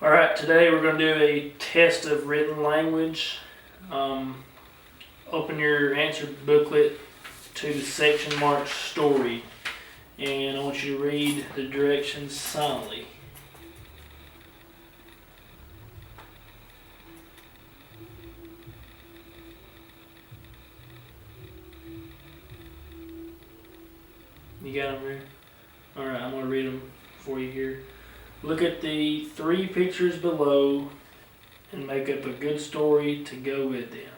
Alright, today we're going to do a test of written language. Open your answer booklet to the section marked story, and I want you to read the directions silently. You got them here? Alright, I'm going to read them for you here. Look at the 3 pictures below and make up a good story to go with them.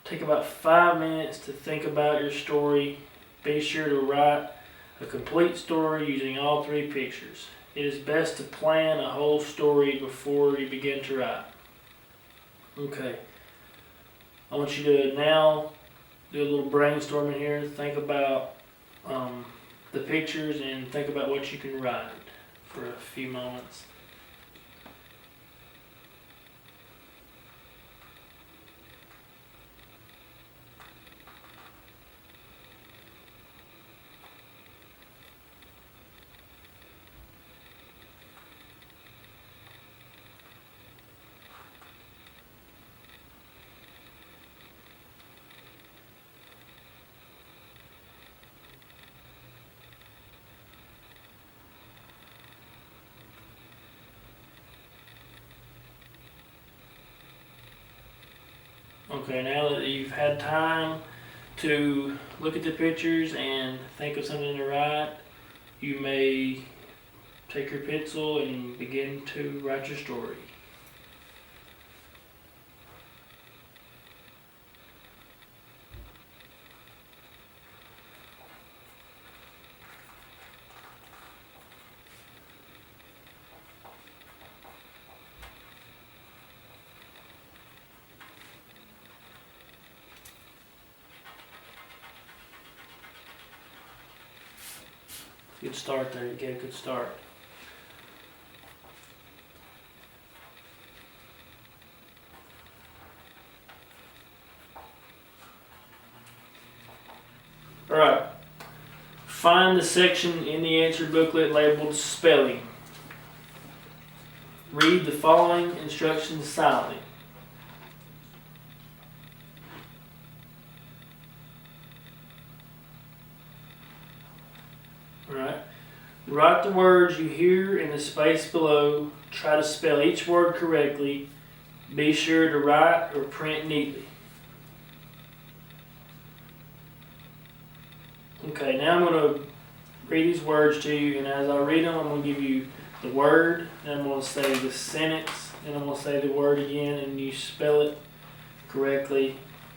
Take about 5 minutes to think about your story. Be sure to write a complete story using all 3 pictures. It is best to plan a whole story before you begin to write. Okay, I want you to now do a little brainstorming here. Think about the pictures and think about what you can write for a few moments. Okay, now that you've had time to look at the pictures and think of something to write, you may take your pencil and begin to write your story. Good start there, you get a good start. Alright, find the section in the answer booklet labeled spelling. Read the following instructions silently. Alright, write the words you hear in the space below. Try to spell each word correctly. Be sure to write or print neatly. Okay, now I'm going to read these words to you, and as I read them, I'm going to give you the word, then I'm going to say the sentence, and I'm going to say the word again, and you spell it correctly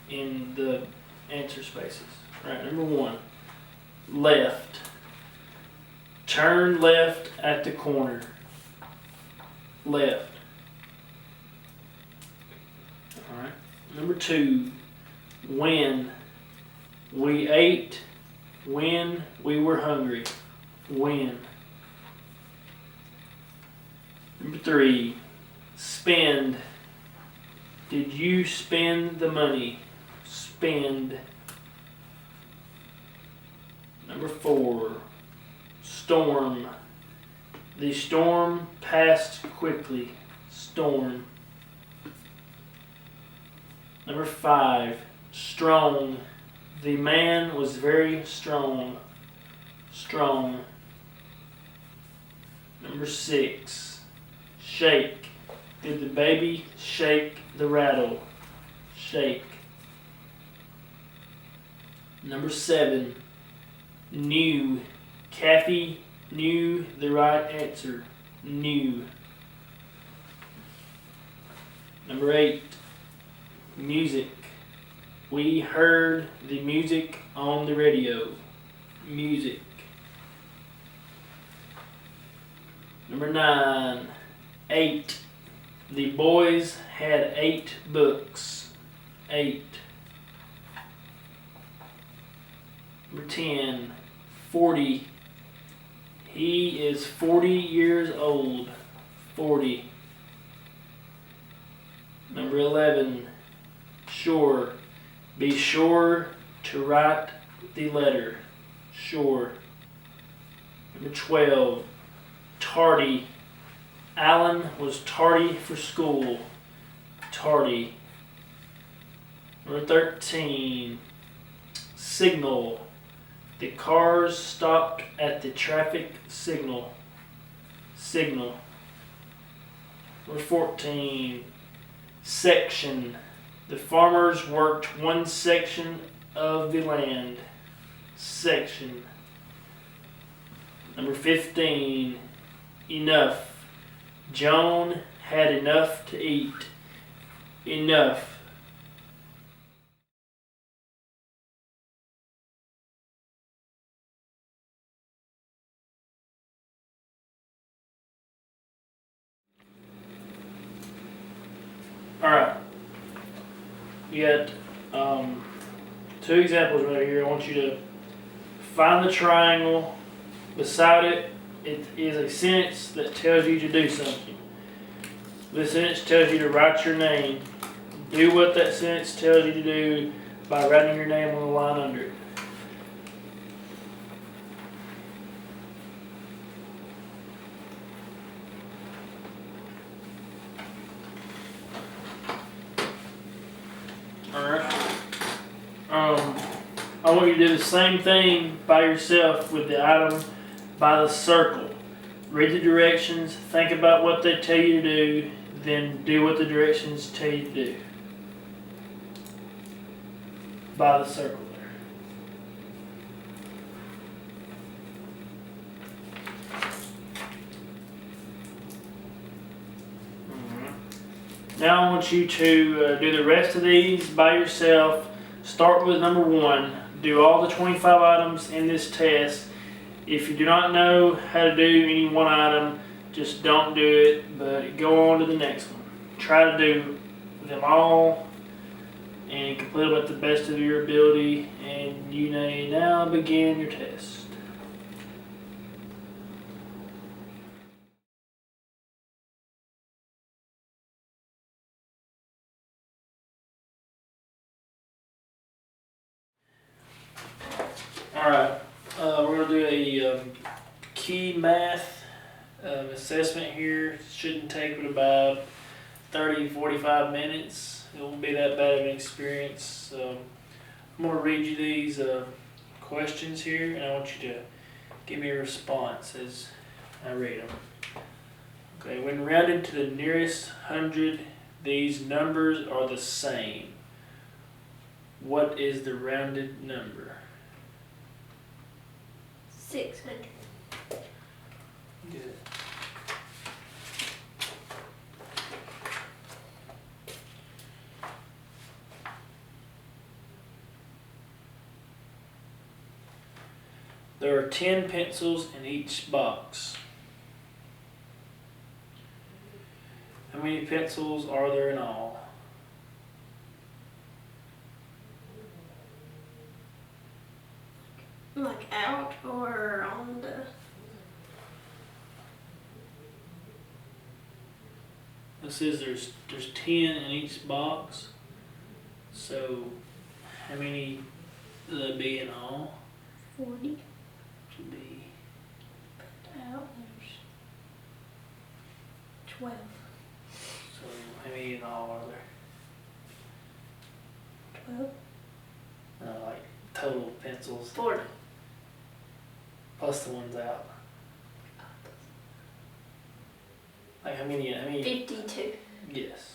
in the answer spaces. Alright, number 1, left. Turn left at the corner. Left. Alright. Number 2, when. We ate when we were hungry. When. Number 3, spend. Did you spend the money? Spend. Number 4, storm. The storm passed quickly. Storm. Number 5, strong. The man was very strong. Strong. Number 6, shake. Did the baby shake the rattle? Shake. Number 7, knew. Kathy knew the right answer. Knew. Number 8, music. We heard the music on the radio. Music. Number 9, 8. The boys had 8 books. 8. Number 10, 40. He is 40 years old. 40. Number 11, Sure. Be sure to write the letter. Sure. Number 12. Tardy. Alan was tardy for school. Tardy. Number 13. Signal. The cars stopped at the traffic signal. Signal. Number 14. Section. The farmers worked one section of the land. Section. Number 15. Enough. Joan had enough to eat. Enough. Alright. You got two examples right here. I want you to find the triangle. Beside it, it is a sentence that tells you to do something. This sentence tells you to write your name. Do what that sentence tells you to do by writing your name on the line under it. Alright. I want you to do the same thing by yourself with the item by the circle. Read the directions, think about what they tell you to do, then do what the directions tell you to do. By the circle there. Now I want you to do the rest of these by yourself. Start with number 1. Do all the 25 items in this test. If you do not know how to do any one item, just don't do it, but go on to the next one. Try to do them all and complete them at the best of your ability, and you may now begin your test. Alright, we're going to do a key math assessment here. It shouldn't take but about 30-45 minutes. It won't be that bad of an experience. So I'm going to read you these questions here, and I want you to give me a response as I read them. Okay, when rounded to the nearest 100, these numbers are the same. What is the rounded number? 600. Good. There are 10 pencils in each box. How many pencils are there in all? Like out or on the... It says there's 10 in each box. So how many would that be in all? 40. Should be Out there's 12. so how many in all are there? 12. Like total pencils 40. plus the ones out. Like how many? 52. Yes.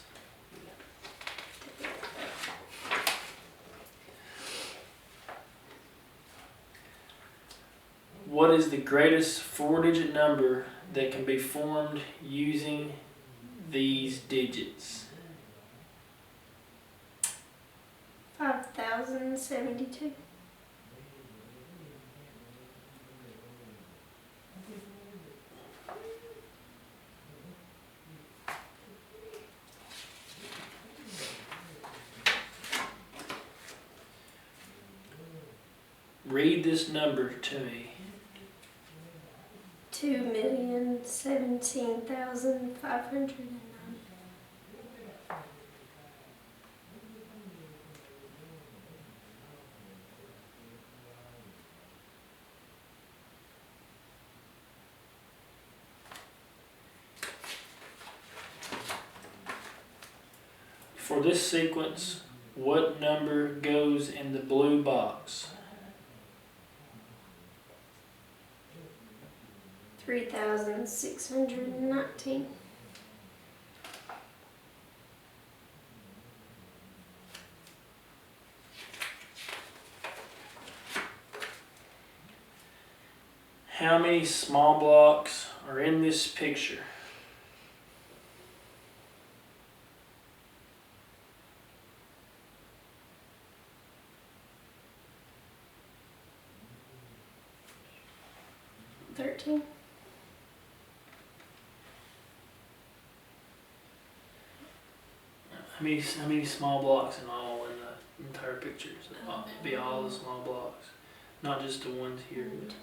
What is the greatest 4-digit number that can be formed using these digits? 5,072. Read this number to me. 2,017,509. For this sequence, what number goes in the blue box? 3,619. How many small blocks are in this picture? $13. How many small blocks in all in the entire picture? So it'd be all the small blocks, not just the ones here. But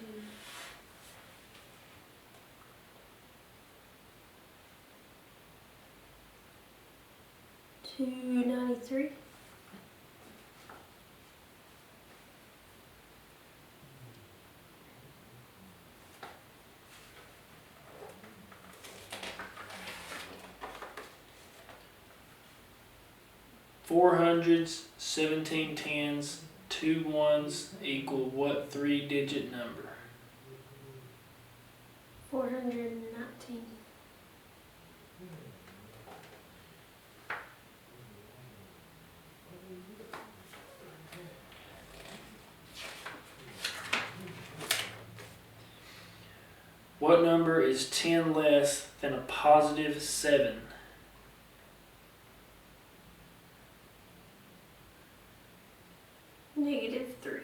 293. Four hundreds, 17 tens, 2 ones equal what 3-digit number? 419. What number is 10 less than a positive 7? -3.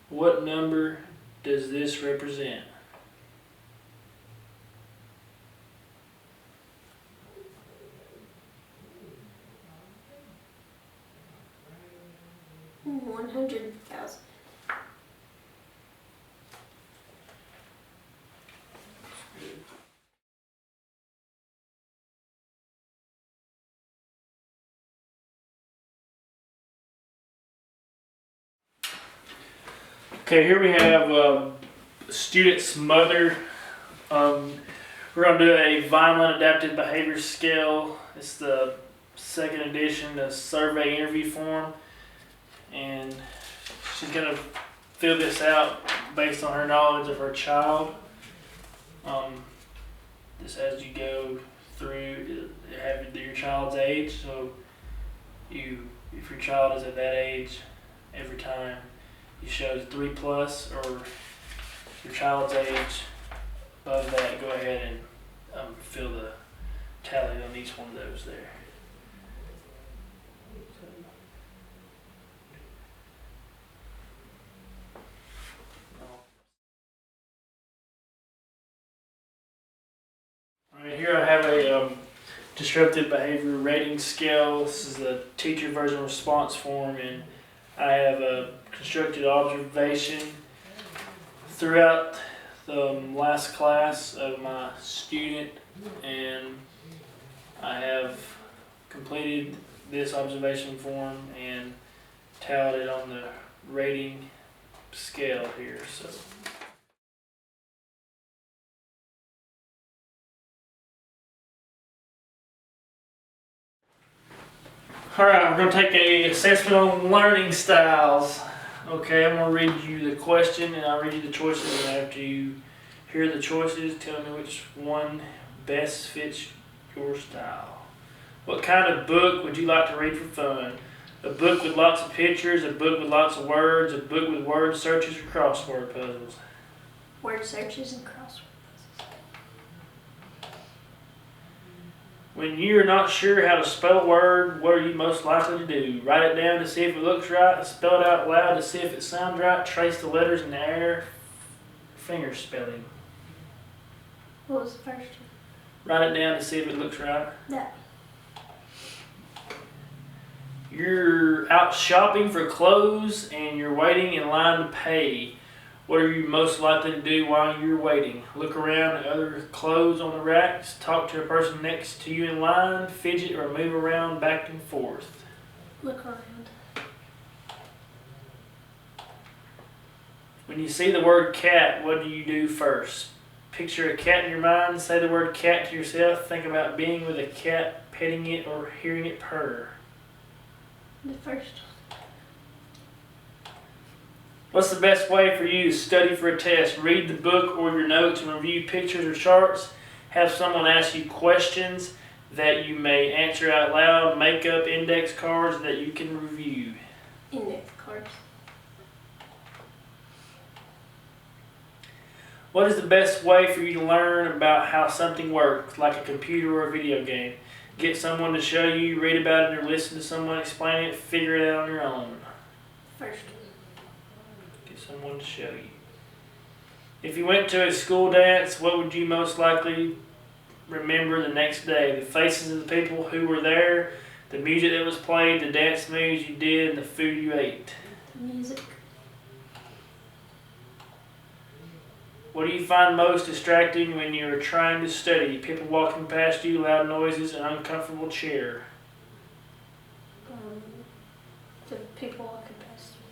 What number does this represent? $100,000. Okay, here we have a student's mother. We're going to do a Vineland Adaptive Behavior Scale. It's the second edition, the survey interview form. And she's going to fill this out based on her knowledge of her child. This as you go through, have your child's age. So if your child is at that age, every time you show 3+, or your child's age above that, go ahead and fill the tally on each one of those there. Alright, here I have a disruptive behavior rating scale. This is the teacher version response form, and I have a constructed observation throughout the last class of my student, and I have completed this observation form and tallied it on the rating scale here. So. Alright, we're going to take an assessment on learning styles. Okay, I'm going to read you the question and I'll read you the choices, and after you hear the choices, tell me which one best fits your style. What kind of book would you like to read for fun? A book with lots of pictures, a book with lots of words, a book with word searches, or crossword puzzles? Word searches and crossword. When you're not sure how to spell a word, what are you most likely to do? Write it down to see if it looks right, spell it out loud to see if it sounds right, trace the letters in the air, finger spelling. What was the first one? Write it down to see if it looks right. That. You're out shopping for clothes and you're waiting in line to pay. What are you most likely to do while you're waiting? Look around at other clothes on the racks, talk to a person next to you in line, fidget or move around back and forth. Look around. When you see the word cat, what do you do first? Picture a cat in your mind, say the word cat to yourself, think about being with a cat, petting it, or hearing it purr. The first. What's the best way for you to study for a test? Read the book or your notes and review pictures or charts. Have someone ask you questions that you may answer out loud. Make up index cards that you can review. Index cards. What is the best way for you to learn about how something works, like a computer or a video game? Get someone to show you, read about it, or listen to someone explain it, figure it out on your own. First. Get someone to show you. If you went to a school dance, what would you most likely remember the next day? The faces of the people who were there, the music that was played, the dance moves you did, and the food you ate. Music. What do you find most distracting when you are trying to study? People walking past you, loud noises, an uncomfortable chair. The people walking past you.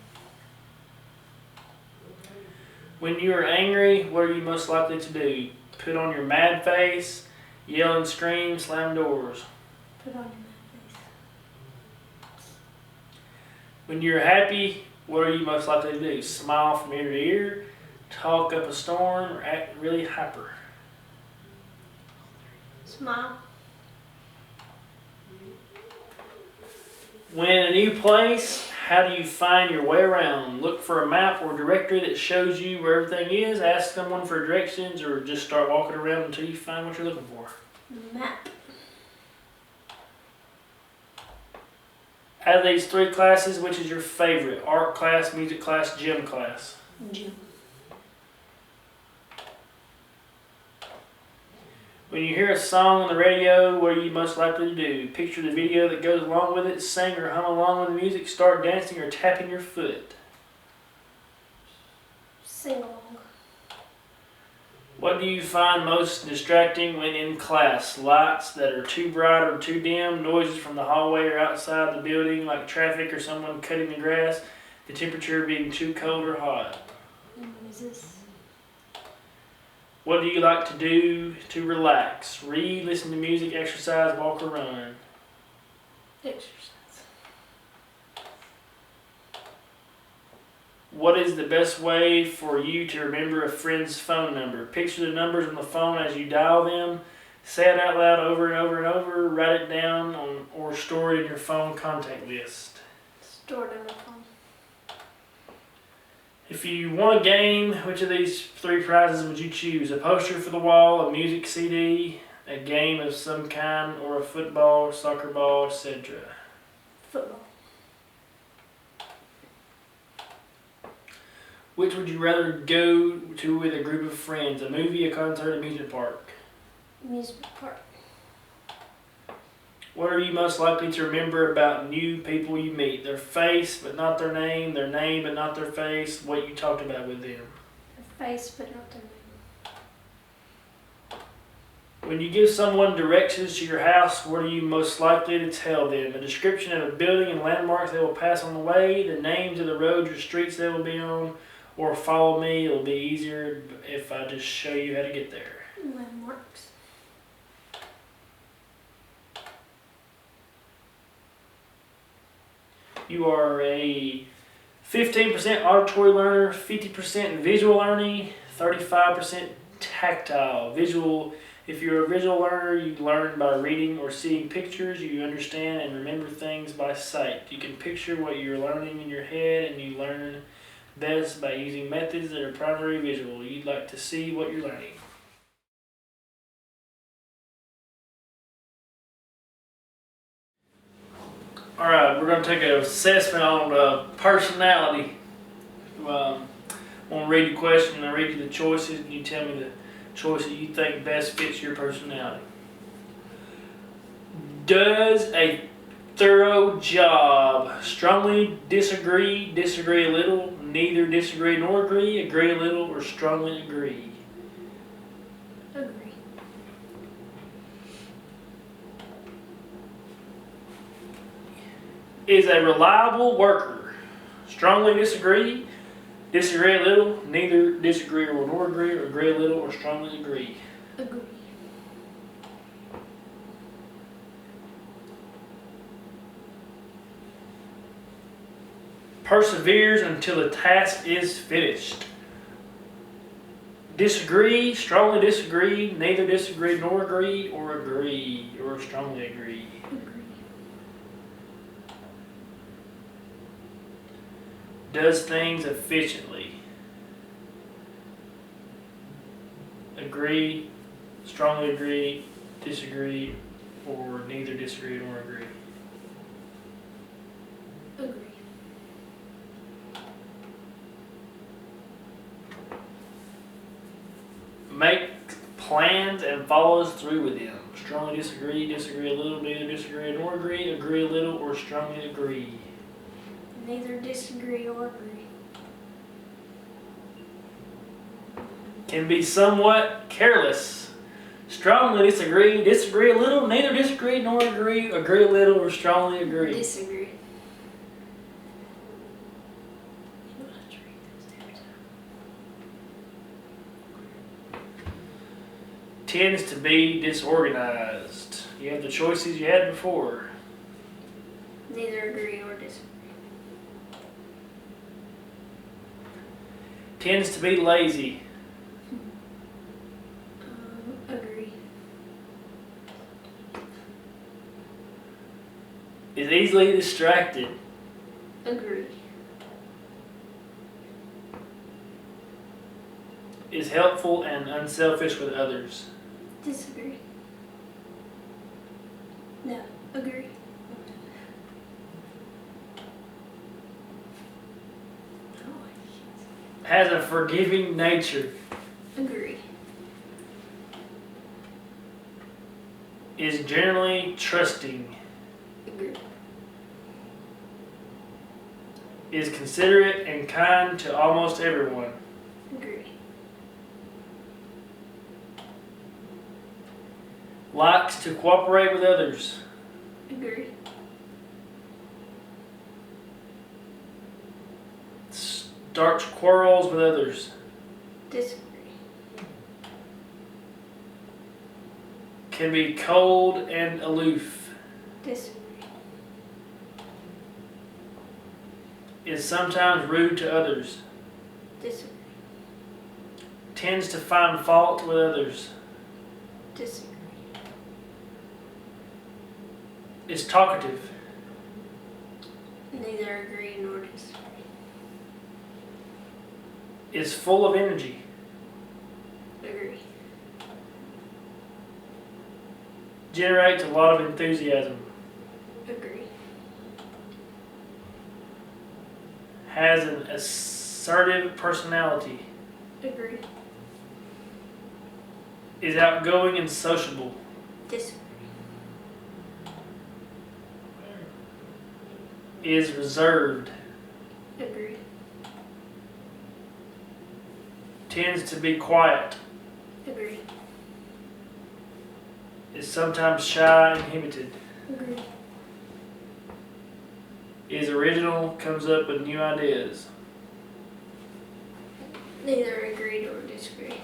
When you are angry, what are you most likely to do? Put on your mad face, yell and scream, slam doors. Put on your mad face. When you're happy, what are you most likely to do? Smile from ear to ear, talk up a storm, or act really hyper. Smile. When in a new place, how do you find your way around? Look for a map or directory that shows you where everything is. Ask someone for directions or just start walking around until you find what you're looking for. Map. Out of these three classes, which is your favorite? Art class, music class, gym class? Gym. When you hear a song on the radio, what are you most likely to do? Picture the video that goes along with it, sing or hum along with the music, start dancing or tapping your foot. Sing along. What do you find most distracting when in class? Lights that are too bright or too dim, noises from the hallway or outside the building like traffic or someone cutting the grass, the temperature being too cold or hot. Noises. What do you like to do to relax? Read, listen to music, exercise, walk or run. Exercise. What is the best way for you to remember a friend's phone number? Picture the numbers on the phone as you dial them. Say it out loud over and over and over. Write it down or store it in your phone contact list. Stored in my phone. If you won a game, which of these three prizes would you choose? A poster for the wall, a music CD, a game of some kind, or a football, soccer ball, etc.? Football. Which would you rather go to with a group of friends? A movie, a concert, amusement park? Amusement park. What are you most likely to remember about new people you meet? Their face, but not their name but not their face, what you talked about with them. Their face, but not their name. When you give someone directions to your house, what are you most likely to tell them? A description of a building and landmarks they will pass on the way, the names of the roads or streets they will be on, or follow me, it'll be easier if I just show you how to get there. Landmarks. You are a 15% auditory learner, 50% visual learning, 35% tactile. Visual, if you're a visual learner, you learn by reading or seeing pictures. You understand and remember things by sight. You can picture what you're learning in your head, and you learn best by using methods that are primarily visual. You'd like to see what you're learning. Alright, we're going to take an assessment on personality. I'm going to read the question and I read you the choices, and you tell me the choice that you think best fits your personality. Does a thorough job. Strongly disagree, disagree a little, neither disagree nor agree a little, or strongly agree. Agree. Is a reliable worker. Strongly disagree, Disagree a little, neither disagree nor agree, or agree a little or strongly agree. Agree. Perseveres until the task is finished. Disagree, strongly disagree, neither disagree nor agree, or strongly agree. Agree. Does things efficiently. Agree, strongly agree, disagree, or neither disagree nor agree. Agree. Make plans and follows through with them. Strongly disagree, disagree a little, neither disagree nor agree a little, or strongly agree. Neither disagree or agree. Can be somewhat careless. Strongly disagree, disagree a little, neither disagree nor agree a little, or strongly agree. Disagree. Tends to be disorganized. You have the choices you had before. Neither agree or disagree. Tends to be lazy. Agree. Is easily distracted. Agree. Is helpful and unselfish with others. Disagree. No. Agree. Has a forgiving nature. Agree. Is generally trusting. Agree. Is considerate and kind to almost everyone. Agree. Likes to cooperate with others. Agree. Starts quarrels with others. Disagree. Can be cold and aloof. Disagree. Is sometimes rude to others. Disagree. Tends to find fault with others. Disagree. Is talkative. Neither agree nor disagree. Is full of energy. Agree. Generates a lot of enthusiasm. Agree. Has an assertive personality. Agree. Is outgoing and sociable. Disagree. Is reserved. Agree. Tends to be quiet. Agree. Is sometimes shy and inhibited. Agree. Is original, comes up with new ideas. Neither agree nor disagree.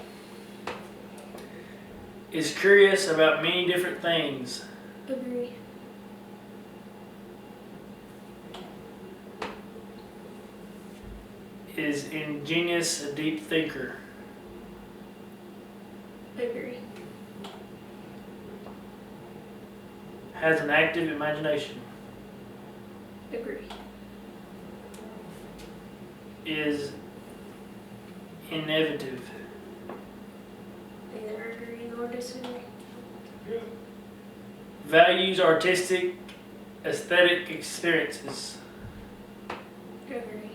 Is curious about many different things. Agree. Is ingenious, a deep thinker. Agree. Has an active imagination. Agree. Is innovative. Neither agree nor disagree. Values artistic, aesthetic experiences. Agree.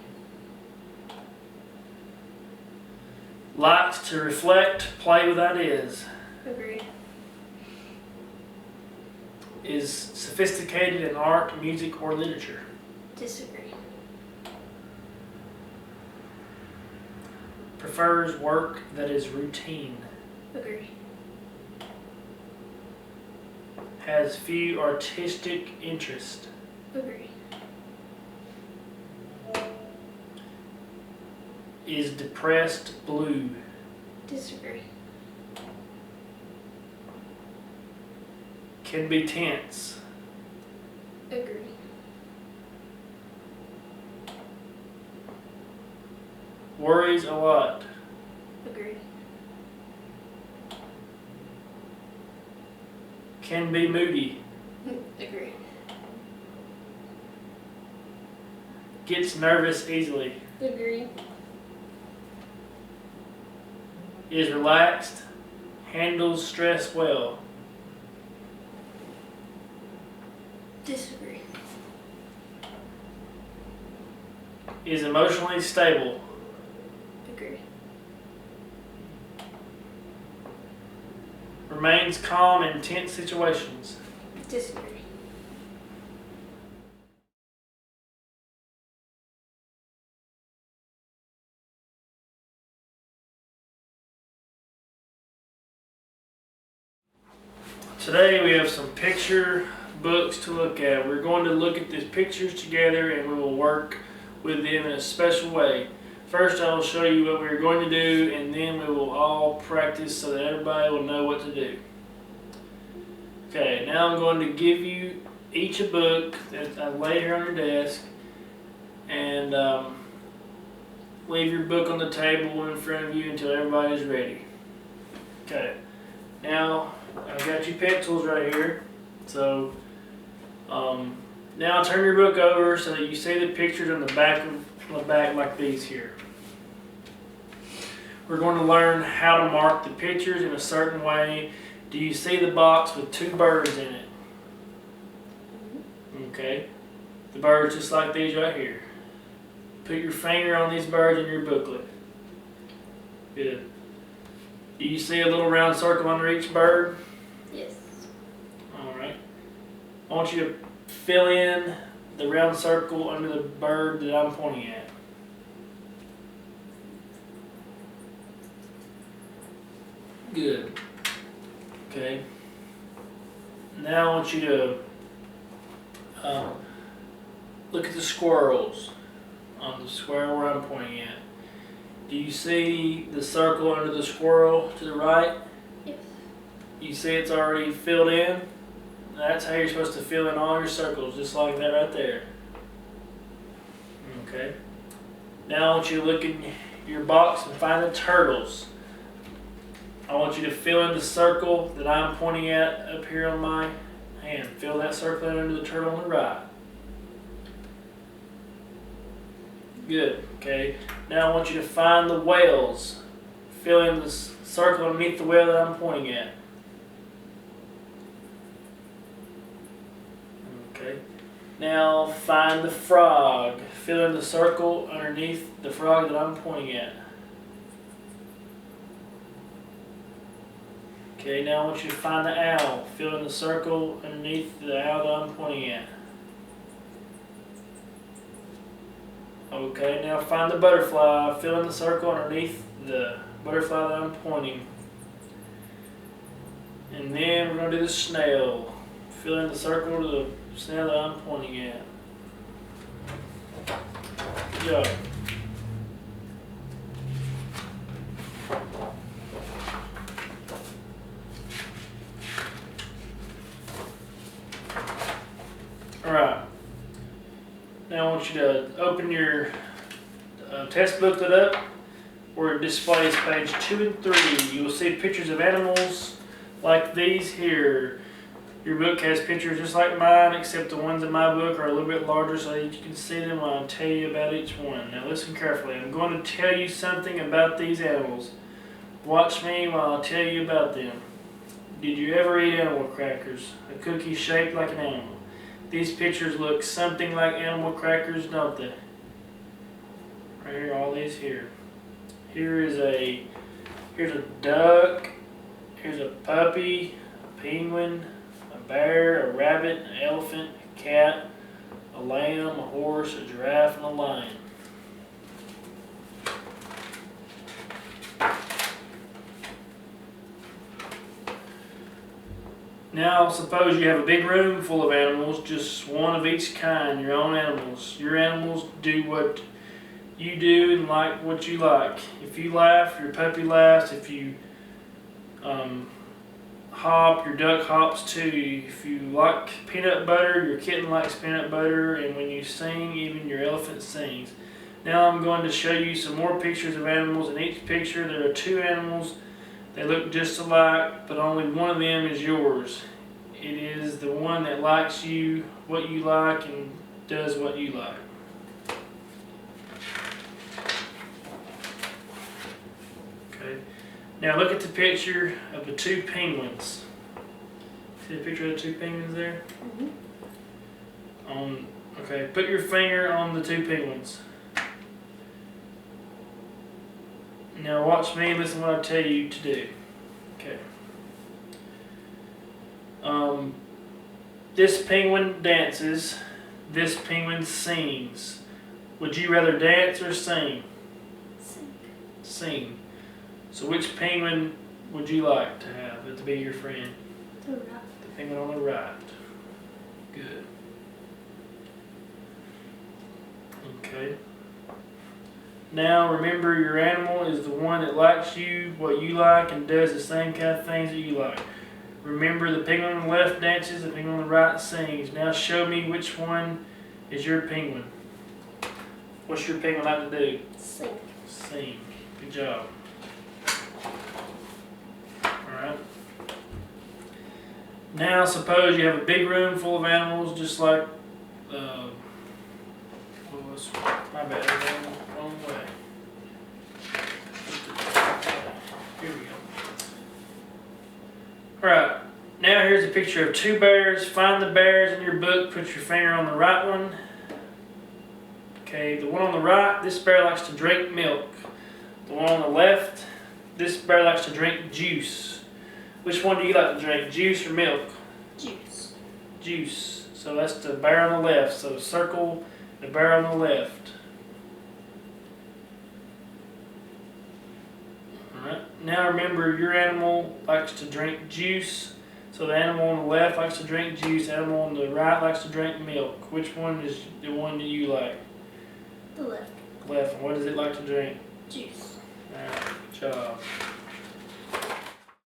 Likes to reflect, play with ideas. Agree. Is sophisticated in art, music, or literature. Disagree. Prefers work that is routine. Agree. Has few artistic interests. Agree. is depressed blue? Disagree. Can be tense. Agree. Worries a lot. Agree. Can be moody. Agree. Gets nervous easily. Agree. Is relaxed. Handles stress well. Disagree. Is emotionally stable. Agree. Remains calm in tense situations. Disagree. Today we have some picture books to look at. We're going to look at these pictures together and we will work with them in a special way. First I will show you what we're going to do and then we will all practice so that everybody will know what to do. Okay, now I'm going to give you each a book that I lay here on your desk and leave your book on the table in front of you until everybody is ready. Okay, now I've got your pencils right here. So now turn your book over so that you see the pictures on the back like these here. We're going to learn how to mark the pictures in a certain way. Do you see the box with two birds in it? Okay. The birds just like these right here. Put your finger on these birds in your booklet. Good. Do you see a little round circle under each bird? Yes. Alright. I want you to fill in the round circle under the bird that I'm pointing at. Good. Okay. Now I want you to look at the squirrels on the square where I'm pointing at. Do you see the circle under the squirrel to the right? Yes. You see it's already filled in? That's how you're supposed to fill in all your circles, just like that right there. Okay. Now I want you to look in your box and find the turtles. I want you to fill in the circle that I'm pointing at up here on my hand. Fill that circle in under the turtle on the right. Good, okay. Now I want you to find the whales. Fill in the circle underneath the whale that I'm pointing at. Okay. Now find the frog. Fill in the circle underneath the frog that I'm pointing at. Okay, now I want you to find the owl. Fill in the circle underneath the owl that I'm pointing at. Okay, now find the butterfly. Fill in the circle underneath the butterfly that I'm pointing. And then we're going to do the snail. Fill in the circle to the snail that I'm pointing at. Good job. Alright, now I want you to open your test booklet up where it displays page 2 and 3. You will see pictures of animals like these here. Your book has pictures just like mine, except the ones in my book are a little bit larger so that you can see them when I tell you about each one. Now listen carefully. I'm going to tell you something about these animals. Watch me while I tell you about them. Did you ever eat animal crackers? A cookie shaped like an animal. These pictures look something like animal crackers, don't they? Right here, all these here. Here's a duck, here's a puppy, a penguin, a bear, a rabbit, an elephant, a cat, a lamb, a horse, a giraffe, and a lion. Now suppose you have a big room full of animals, just one of each kind, your own animals. Your animals do what you do and like what you like. If you laugh, your puppy laughs. If you hop, your duck hops too. If you like peanut butter, your kitten likes peanut butter. And when you sing, even your elephant sings. Now I'm going to show you some more pictures of animals. In each picture there are two animals. They look just alike, but only one of them is yours. It is the one that likes you, what you like, and does what you like. Okay. Now look at the picture of the two penguins. See the picture of the two penguins there? Mm-hmm. Okay, put your finger on the two penguins. Now watch me and listen to what I tell you to do. Okay. This penguin dances. This penguin sings. Would you rather dance or sing? Sing. Sing. So which penguin would you like to have to be your friend? The right. The penguin on the right. Good. Okay. Now remember, your animal is the one that likes you, what you like, and does the same kind of things that you like. Remember, the penguin on the left dances, the penguin on the right sings. Now show me which one is your penguin. What's your penguin like to do? Sing. Sing. Good job. Alright. Now suppose you have a big room full of animals, just like, my bad, I'm going the wrong way. Here we go. Alright, now here's a picture of two bears. Find the bears in your book, put your finger on the right one. Okay, the one on the right, this bear likes to drink milk. The one on the left, this bear likes to drink juice. Which one do you like to drink, juice or milk? Juice. Juice. So that's the bear on the left. So circle the bear on the left. Alright. Now remember, your animal likes to drink juice. So the animal on the left likes to drink juice. The animal on the right likes to drink milk. Which one is the one that you like? The left. Left. And what does it like to drink? Juice. Alright, good job.